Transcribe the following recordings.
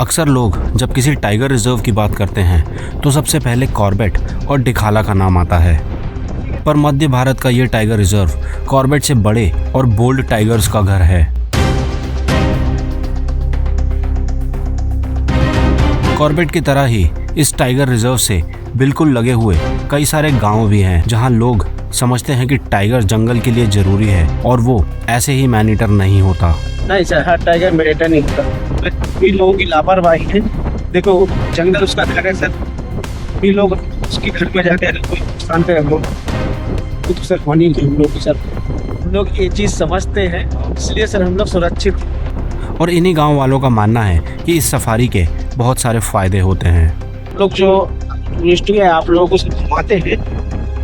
अक्सर लोग जब किसी टाइगर रिजर्व की बात करते हैं तो सबसे पहले कॉर्बेट और डिखाला का नाम आता है। पर मध्य भारत का ये टाइगर रिजर्व कॉर्बेट से बड़े और बोल्ड टाइगर्स का घर है। कॉर्बेट की तरह ही इस टाइगर रिजर्व से बिल्कुल लगे हुए कई सारे गांव भी हैं जहां लोग समझते हैं कि टाइगर जंगल के लिए जरूरी है और वो ऐसे ही मैनीटर नहीं होता। नहीं सर, हर टाइगर मेडिटेटर नहीं होता। भी लोगों की लापरवाही है। देखो, जंगल उसका घर है सर। भी लोग उसके घर में जाके अगर कोई नुकसान पे रखो तो सर होनी हम लोग सर, हम लोग ये चीज़ समझते हैं, इसलिए सर हम लोग सुरक्षित। और इन्हीं गांव वालों का मानना है कि इस सफारी के बहुत सारे फायदे होते हैं। लोग जो टूरिस्ट है, आप लोगों को घुमाते हैं,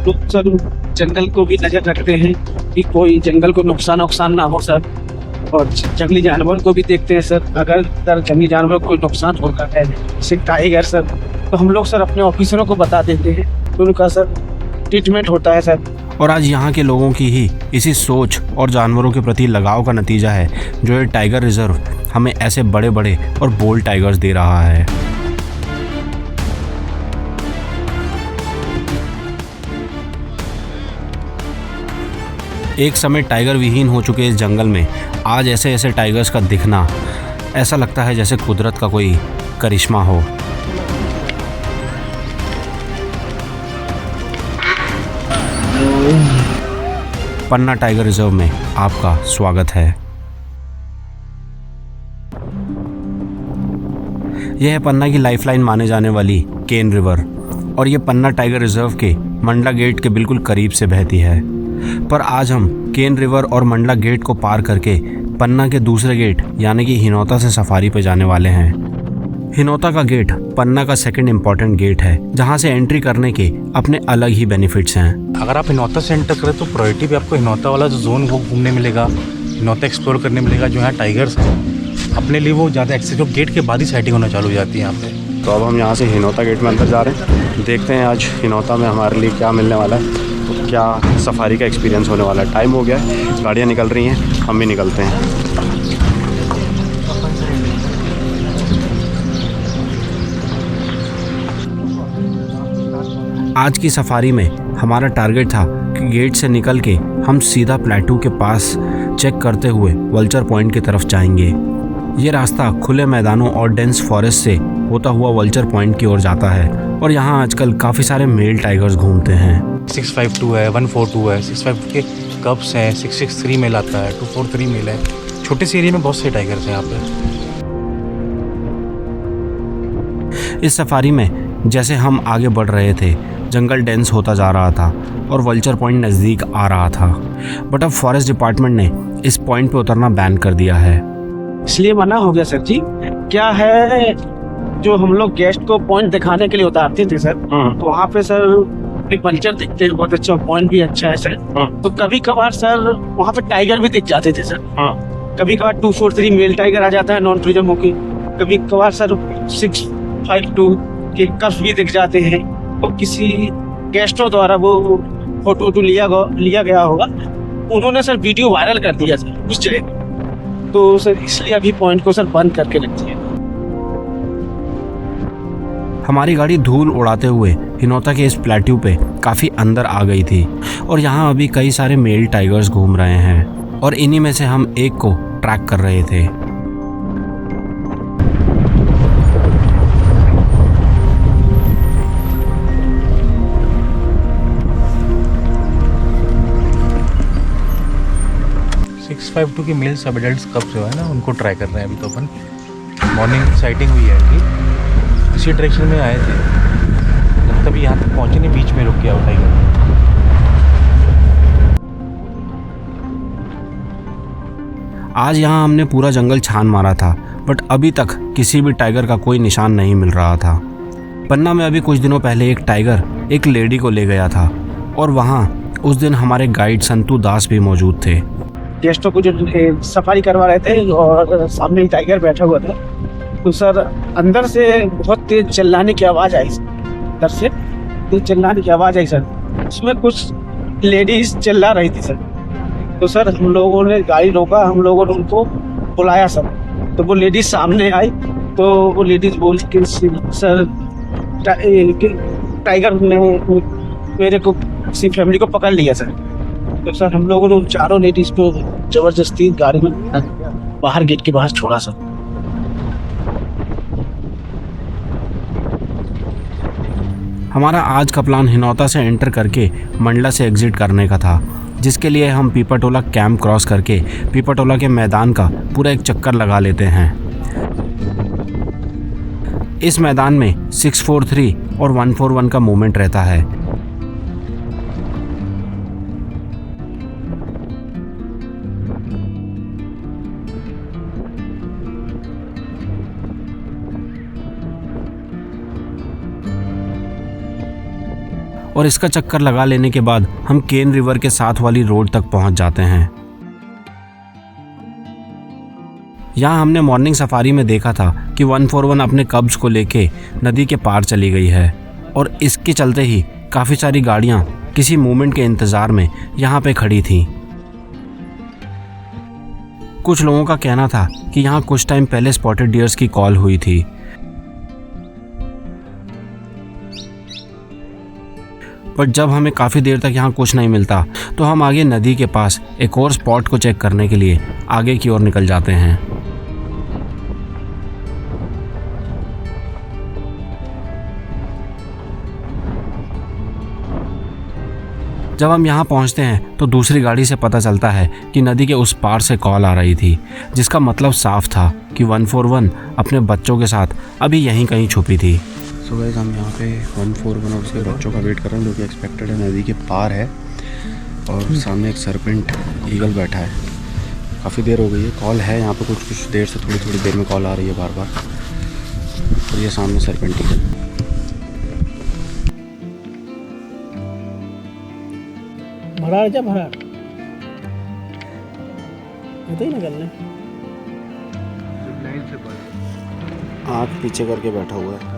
लोग सर जंगल को भी नजर रखते हैं कि कोई जंगल को नुकसान ना हो सर। और जंगली जानवर को भी देखते हैं सर। अगर सर जंगली जानवर को कोई नुकसान होता है, जैसे टाइगर सर, तो हम लोग सर अपने ऑफिसरों को बता देते हैं, तो उनका सर ट्रीटमेंट होता है सर। और आज यहाँ के लोगों की ही इसी सोच और जानवरों के प्रति लगाव का नतीजा है जो ये टाइगर रिजर्व हमें ऐसे बड़े बड़े और बोल्ड टाइगर्स दे रहा है। एक समय टाइगर विहीन हो चुके इस जंगल में आज ऐसे ऐसे टाइगर्स का दिखना ऐसा लगता है जैसे कुदरत का कोई करिश्मा हो। पन्ना टाइगर रिजर्व में आपका स्वागत है। यह है पन्ना की लाइफलाइन माने जाने वाली केन रिवर और ये पन्ना टाइगर रिजर्व के मंडला गेट के बिल्कुल करीब से बहती है। पर आज हम केन रिवर और मंडला गेट को पार करके पन्ना के दूसरे गेट यानी कि हिनौता से सफारी पे जाने वाले हैं। हिनौता का गेट पन्ना का सेकंड इम्पॉर्टेंट गेट है जहां से एंट्री करने के अपने अलग ही बेनिफिट्स हैं। अगर आप हिनौता से एंटर करें तो प्रायोरिटी भी आपको हिनौता वाला जो जोन वो घूमने मिलेगा, हिनौता एक्सप्लोर करने मिलेगा। जो यहाँ टाइगर्स हैं अपने लिए वो ज़्यादा एक्सेस, जो गेट के बाद ही सेटिंग होना चालू हो जाती है यहाँ पे। तो अब हम यहाँ से हिनौता गेट में अंदर जा रहे हैं। देखते हैं आज हिनौता में हमारे लिए क्या मिलने वाला है, तो क्या सफारी का एक्सपीरियंस होने वाला है। टाइम हो गया है, गाड़ियाँ निकल रही हैं, हम भी निकलते हैं। आज की सफारी में हमारा टारगेट था कि गेट से निकल के हम सीधा प्लेटू के पास चेक करते हुए वल्चर पॉइंट की तरफ जाएंगे। ये रास्ता खुले मैदानों और डेंस फॉरेस्ट से होता हुआ वल्चर पॉइंट की ओर जाता है और यहाँ आजकल काफ़ी सारे मेल टाइगर्स घूमते हैं। 652 है, 142 है, 652 के कब्स हैं, 663 मेल आता है, 243 मेल है। छोटे से एरिया में बहुत से टाइगर्स हैं यहाँ पे। इस सफारी में जैसे हम आगे बढ़ रहे थे जंगल डेंस होता जा रहा था और वल्चर पॉइंट नज़दीक आ रहा था, बट अब फॉरेस्ट डिपार्टमेंट ने इस पॉइंट पे उतरना बैन कर दिया है। इसलिए मना हो गया सर जी। क्या है, जो हम लोग गेस्ट को पॉइंट दिखाने के लिए उतारते थे सर, तो वहाँ पे सर एक वल्चर दिखते हैं, बहुत अच्छा पॉइंट भी अच्छा है सर। तो कभी कभार सर वहाँ पे टाइगर भी दिख जाते थे सर। कभी कभार 243 मेल टाइगर आ जाता है नॉन टूरिज्म होके। कभी कभार सर 652 के कब्स भी दिख जाते हैं। तो किसी गेस्टों द्वारा वो फोटो लिया गया होगा, उन्होंने सर वीडियो वायरल कर दिया सर उस जगह। तो सर इसलिए अभी पॉइंट को सर बंद करके रखती है। हमारी गाड़ी धूल उड़ाते हुए हिनौता के इस प्लेट्यू पे काफ़ी अंदर आ गई थी और यहाँ अभी कई सारे मेल टाइगर्स घूम रहे हैं और इन्हीं में से हम एक को ट्रैक कर रहे थे। की मेल सब एडल्ट कब जो है ना उनको ट्राई कर रहे हैं। अभी तो अपन मॉर्निंग साइटिंग हुई है कि इसी डायरेक्शन में आए थे, जब तभी यहाँ तक पहुँचे नहीं, बीच में रुक गया टाइगर। आज यहाँ हमने पूरा जंगल छान मारा था बट अभी तक किसी भी टाइगर का कोई निशान नहीं मिल रहा था। पन्ना में अभी कुछ दिनों पहले एक टाइगर एक लेडी को ले गया था और वहाँ उस दिन हमारे गाइड संतू दास भी मौजूद थे। गेस्टों को जो सफारी करवा रहे थे और सामने टाइगर बैठा हुआ था, तो सर अंदर से बहुत तेज चिल्लाने की आवाज़ आई। अंदर से तेज चिल्लाने की आवाज़ आई सर। उसमें कुछ लेडीज चिल्ला रही थी सर। तो सर हम लोगों ने गाड़ी रोका, हम लोगों ने उनको बुलाया सर। तो वो लेडीज सामने आई तो वो लेडीज बोल कि सर टाइगर ने मेरे को किसी फैमिली को पकड़ लिया सर। तो सर हम लोगों ने उन चारों लेडीज को जबरदस्ती गाड़ी में बाहर गेट के बाहर छोड़ा सर। हमारा आज का प्लान हिनौता से एंटर करके मंडला से एग्जिट करने का था, जिसके लिए हम पीपरटोला कैंप क्रॉस करके पीपरटोला के मैदान का पूरा एक चक्कर लगा लेते हैं। इस मैदान में 643 और 141 का मूवमेंट रहता है। और इसका चक्कर लगा लेने के बाद हम केन रिवर के साथ वाली रोड तक पहुंच जाते हैं। यहाँ हमने मॉर्निंग सफारी में देखा था कि 141 अपने कब्ज को लेके नदी के पार चली गई है और इसके चलते ही काफ़ी सारी गाड़ियाँ किसी मूवमेंट के इंतज़ार में यहाँ पे खड़ी थीं। कुछ लोगों का कहना था कि यहाँ कुछ टाइम पहले स्पॉटेड डियर्स की कॉल हुई थी, पर जब हमें काफ़ी देर तक यहाँ कुछ नहीं मिलता तो हम आगे नदी के पास एक और स्पॉट को चेक करने के लिए आगे की ओर निकल जाते हैं। जब हम यहाँ पहुँचते हैं तो दूसरी गाड़ी से पता चलता है कि नदी के उस पार से कॉल आ रही थी, जिसका मतलब साफ था कि 141 अपने बच्चों के साथ अभी यहीं कहीं छुपी थी। सो गाइस हम यहाँ पे 141 और उसके बच्चों का वेट कर रहे हैं, जो कि एक्सपेक्टेड है नदी के पार है। और सामने एक सरपेंट ईगल बैठा है। काफ़ी देर हो गई है, कॉल है यहाँ पे कुछ देर से थोड़ी देर में कॉल आ रही है बार बार। और ये सामने सरपेंट ईगल। भरा क्या भरा ही निकलने आँख पीछे करके बैठा हुआ है।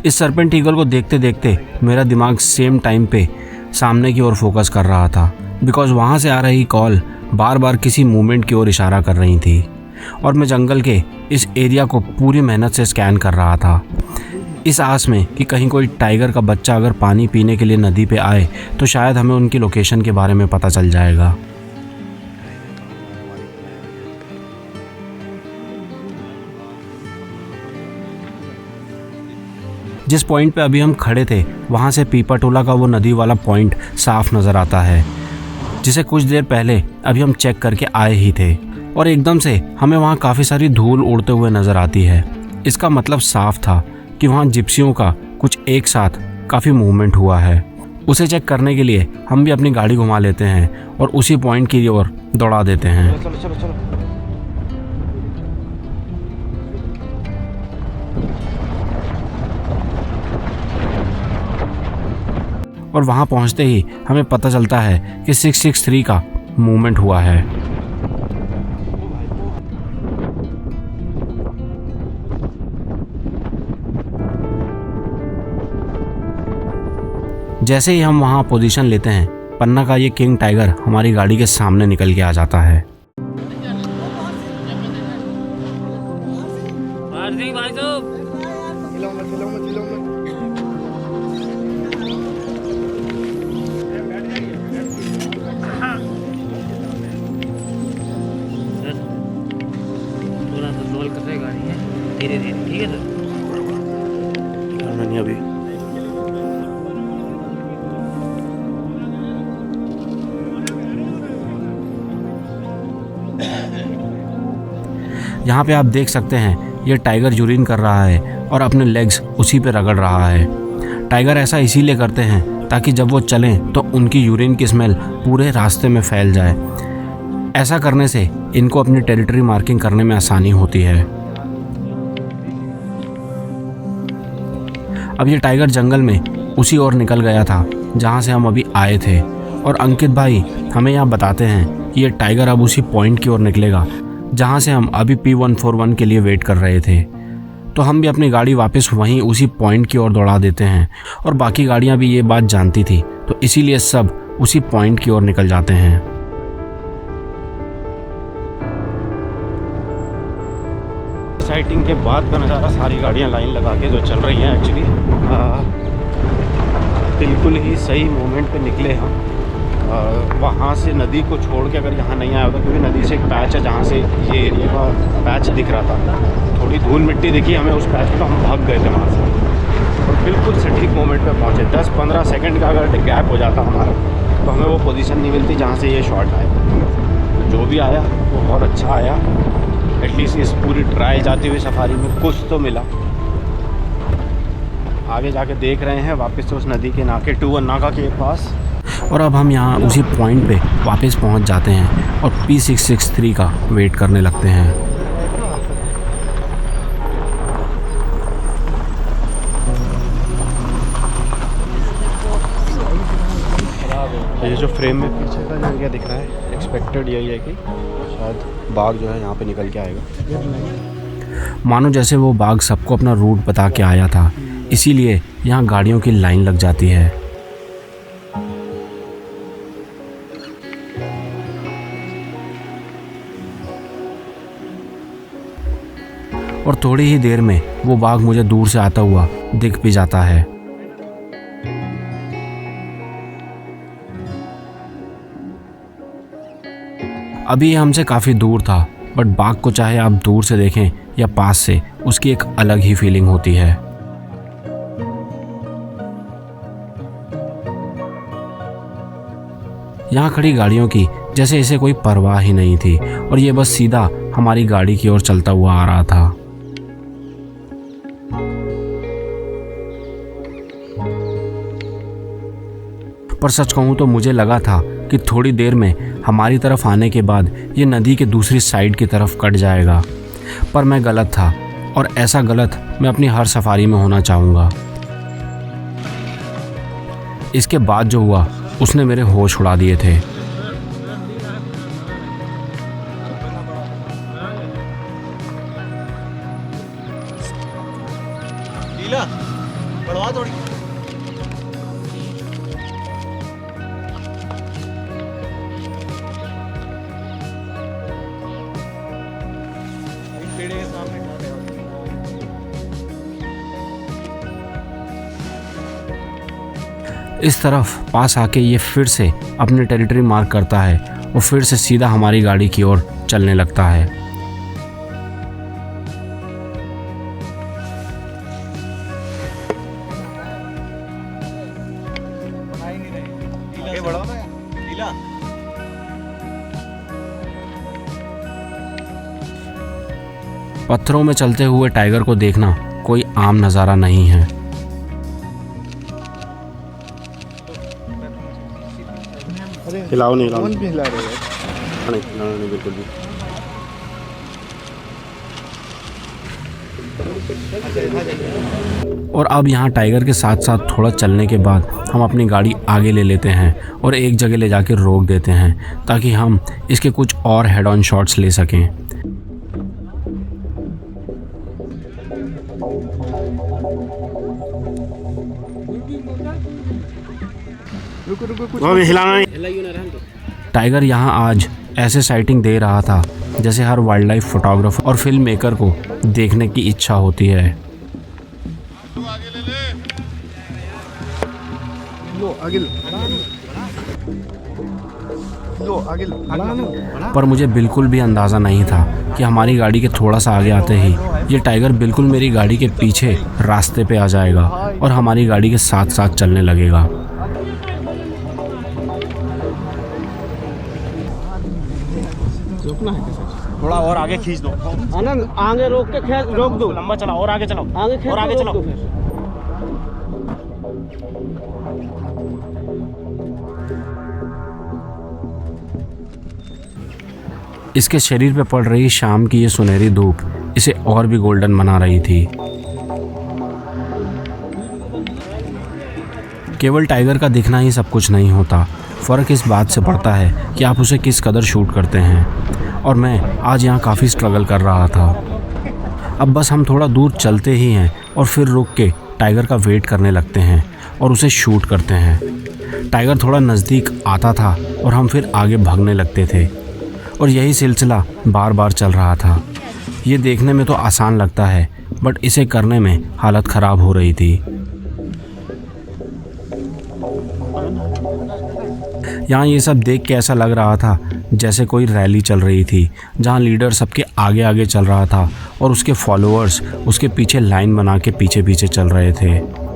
इस सरपेंट ईगल को देखते देखते मेरा दिमाग सेम टाइम पे सामने की ओर फोकस कर रहा था, बिकॉज वहाँ से आ रही कॉल बार बार किसी मूवमेंट की ओर इशारा कर रही थी और मैं जंगल के इस एरिया को पूरी मेहनत से स्कैन कर रहा था, इस आस में कि कहीं कोई टाइगर का बच्चा अगर पानी पीने के लिए नदी पे आए तो शायद हमें उनकी लोकेशन के बारे में पता चल जाएगा। जिस पॉइंट पे अभी हम खड़े थे वहाँ से पीपरटोला का वो नदी वाला पॉइंट साफ नज़र आता है, जिसे कुछ देर पहले अभी हम चेक करके आए ही थे। और एकदम से हमें वहाँ काफ़ी सारी धूल उड़ते हुए नज़र आती है। इसका मतलब साफ था कि वहाँ जिप्सियों का कुछ एक साथ काफ़ी मूवमेंट हुआ है। उसे चेक करने के लिए हम भी अपनी गाड़ी घुमा लेते हैं और उसी पॉइंट की ओर दौड़ा देते हैं। चलो। और वहाँ पहुँचते ही हमें पता चलता है कि 663 का मूवमेंट हुआ है। जैसे ही हम वहाँ पोजीशन लेते हैं, पन्ना का ये किंग टाइगर हमारी गाड़ी के सामने निकल के आ जाता है। धीरे-धीरे, ठीक है सर। नहीं अभी यहाँ पे आप देख सकते हैं ये टाइगर यूरिन कर रहा है और अपने लेग्स उसी पे रगड़ रहा है। टाइगर ऐसा इसीलिए करते हैं ताकि जब वो चलें तो उनकी यूरिन की स्मेल पूरे रास्ते में फैल जाए। ऐसा करने से इनको अपनी टेरिटरी मार्किंग करने में आसानी होती है। अब ये टाइगर जंगल में उसी ओर निकल गया था जहाँ से हम अभी आए थे, और अंकित भाई हमें यहाँ बताते हैं कि ये टाइगर अब उसी पॉइंट की ओर निकलेगा जहाँ से हम अभी P141 के लिए वेट कर रहे थे। तो हम भी अपनी गाड़ी वापस वहीं उसी पॉइंट की ओर दौड़ा देते हैं, और बाकी गाड़ियाँ भी ये बात जानती थी, तो इसीलिए सब उसी पॉइंट की ओर निकल जाते हैं। साइटिंग के बाद का नज़ारा, सारी गाड़ियाँ लाइन लगा के जो चल रही हैं एक्चुअली। बिल्कुल ही सही मोमेंट पे निकले हम। वहाँ से नदी को छोड़ के अगर यहाँ नहीं आया होता, क्योंकि नदी से एक पैच है जहाँ से ये एरिया का पैच दिख रहा था, थोड़ी धूल मिट्टी दिखी हमें उस पैच पे, तो हम भाग गए थे वहाँ से और बिल्कुल सटीक मोमेंट पे पहुँचे। 10-15 सेकंड का अगर गैप हो जाता हमारा तो हमें वो पोजीशन नहीं मिलती जहाँ से ये शॉट आया। तो जो भी आया वो बहुत अच्छा आया। एटलीस्ट इस पूरी ट्रायल जाती हुई सफारी में कुछ तो मिला। आगे जाके देख रहे हैं वापस से उस नदी के नाके 2 नाका के पास, और अब हम यहाँ उसी पॉइंट पे वापस पहुँच जाते हैं और P663 का वेट करने लगते हैं। ये जो फ्रेम में पीछे का जो एरिया दिख रहा है, एक्सपेक्टेड यही है कि शायद बाघ जो है यहाँ पे निकल के आएगा। मानो जैसे वो बाघ सबको अपना रूट बता के आया था, इसीलिए यहाँ गाड़ियों की लाइन लग जाती है। और थोड़ी ही देर में वो बाघ मुझे दूर से आता हुआ दिख भी जाता है। अभी हमसे काफ़ी दूर था, बट बाघ को चाहे आप दूर से देखें या पास से, उसकी एक अलग ही फीलिंग होती है। यहाँ खड़ी गाड़ियों की जैसे इसे कोई परवाह ही नहीं थी और ये बस सीधा हमारी गाड़ी की ओर चलता हुआ आ रहा था। पर सच कहूँ तो मुझे लगा था कि थोड़ी देर में हमारी तरफ आने के बाद ये नदी के दूसरी साइड की तरफ कट जाएगा, पर मैं गलत था और ऐसा गलत मैं अपनी हर सफारी में होना चाहूँगा। इसके बाद जो हुआ उसने मेरे होश उड़ा दिए थे। बढ़वा थोड़ी। इस तरफ पास आके ये फिर से अपनी टेरिटरी मार्क करता है और फिर से सीधा हमारी गाड़ी की ओर चलने लगता है। पत्थरों में चलते हुए टाइगर को देखना कोई आम नज़ारा नहीं है। हिलाओ नहीं, हिलाओ नहीं, हिला रहे हैं नहीं बिल्कुल भी। और अब यहाँ टाइगर के साथ साथ थोड़ा चलने के बाद हम अपनी गाड़ी आगे ले लेते हैं और एक जगह ले जाकर रोक देते हैं ताकि हम इसके कुछ और हेड ऑन शॉट्स ले सकें। टाइगर यहाँ आज ऐसे साइटिंग दे रहा था जैसे हर वाइल्ड लाइफ फोटोग्राफर और फिल्म मेकर को देखने की इच्छा होती है। पर मुझे बिल्कुल भी अंदाज़ा नहीं था कि हमारी गाड़ी के थोड़ा सा आगे आते ही ये टाइगर बिल्कुल मेरी गाड़ी के पीछे रास्ते पे आ जाएगा और हमारी गाड़ी के साथ साथ चलने लगेगा। थोड़ा और आगे खींच दो, आगे रोक के रोक दो, लंबा चलाओ और आगे चलाओ, आगे और आगे चलाओ। इसके शरीर पे पड़ रही शाम की ये सुनहरी धूप इसे और भी गोल्डन बना रही थी। केवल टाइगर का दिखना ही सब कुछ नहीं होता, फ़र्क इस बात से पड़ता है कि आप उसे किस कदर शूट करते हैं। और मैं आज यहाँ काफ़ी स्ट्रगल कर रहा था। अब बस हम थोड़ा दूर चलते ही हैं और फिर रुक के टाइगर का वेट करने लगते हैं और उसे शूट करते हैं। टाइगर थोड़ा नज़दीक आता था और हम फिर आगे भागने लगते थे और यही सिलसिला बार बार चल रहा था। ये देखने में तो आसान लगता है, बट इसे करने में हालत ख़राब हो रही थी। यहाँ ये सब देख के ऐसा लग रहा था जैसे कोई रैली चल रही थी, जहाँ लीडर सबके आगे आगे चल रहा था और उसके फॉलोअर्स उसके पीछे लाइन बना के पीछे पीछे चल रहे थे।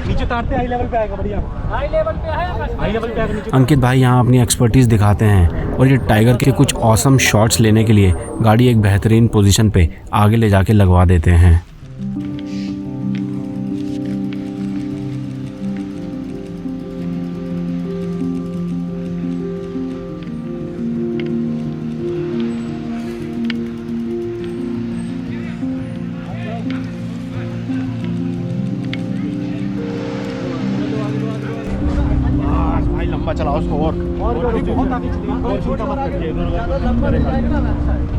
नीचे तारते हाई लेवल पे आएगा, बढ़िया हाई लेवल पे आएगा नीचे। अंकित भाई यहाँ अपनी एक्सपर्टीज़ दिखाते हैं और ये टाइगर के कुछ ऑसम शॉट्स लेने के लिए गाड़ी एक बेहतरीन पोजीशन पे आगे ले जाके लगवा देते हैं। चलाओ उसको और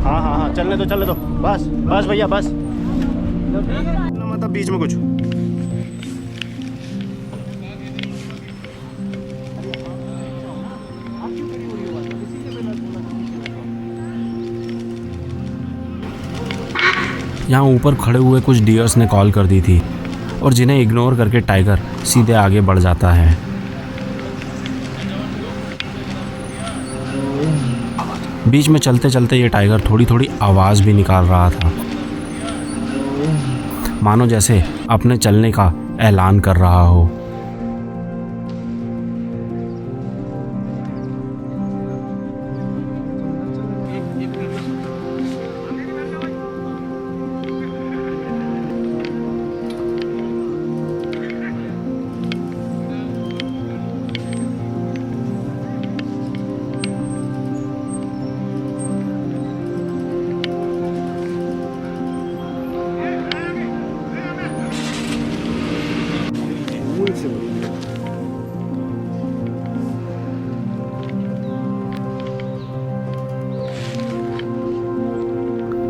हाँ चलने दो बस भैया बस, मतलब बीच में कुछ। यहाँ ऊपर खड़े हुए कुछ डियर्स ने कॉल कर दी थी और जिन्हें इग्नोर करके टाइगर सीधे आगे बढ़ जाता है। बीच में चलते चलते ये टाइगर थोड़ी थोड़ी आवाज़ भी निकाल रहा था, मानो जैसे अपने चलने का ऐलान कर रहा हो।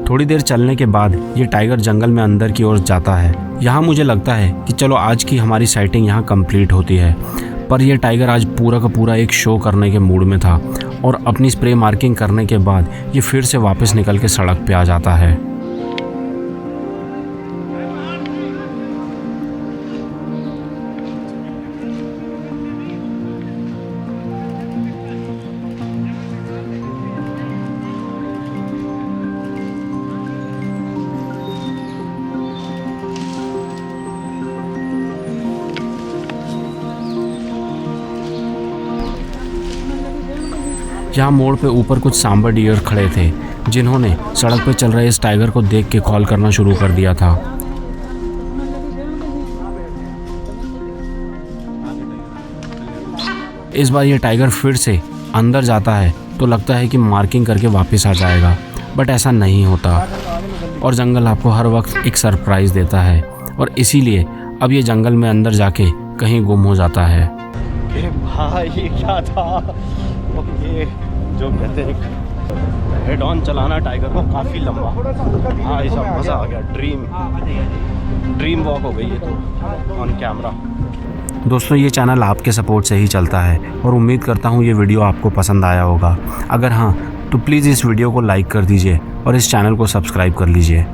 थोड़ी देर चलने के बाद ये टाइगर जंगल में अंदर की ओर जाता है। यहाँ मुझे लगता है कि चलो आज की हमारी साइटिंग यहाँ कंप्लीट होती है, पर यह टाइगर आज पूरा का पूरा एक शो करने के मूड में था और अपनी स्प्रे मार्किंग करने के बाद ये फिर से वापस निकल के सड़क पे आ जाता है। यहाँ मोड़ पे ऊपर कुछ सांबर डियर खड़े थे, जिन्होंने सड़क पे चल रहे इस टाइगर को देख के कॉल करना शुरू कर दिया था। इस बार ये टाइगर फिर से अंदर जाता है तो लगता है कि मार्किंग करके वापस आ जाएगा, बट ऐसा नहीं होता और जंगल आपको हर वक्त एक सरप्राइज देता है और इसीलिए अब ये जंगल में अंदर जाके कहीं गुम हो जाता है। भाई ये क्या था, ये जो कहते हैं हेड ऑन चलाना टाइगर को काफ़ी लंबा। हाँ ऐसा मज़ा आ गया, ड्रीम वॉक हो गई ये तो ऑन कैमरा। दोस्तों ये चैनल आपके सपोर्ट से ही चलता है और उम्मीद करता हूँ ये वीडियो आपको पसंद आया होगा। अगर हाँ तो प्लीज़ इस वीडियो को लाइक कर दीजिए और इस चैनल को सब्सक्राइब कर लीजिए।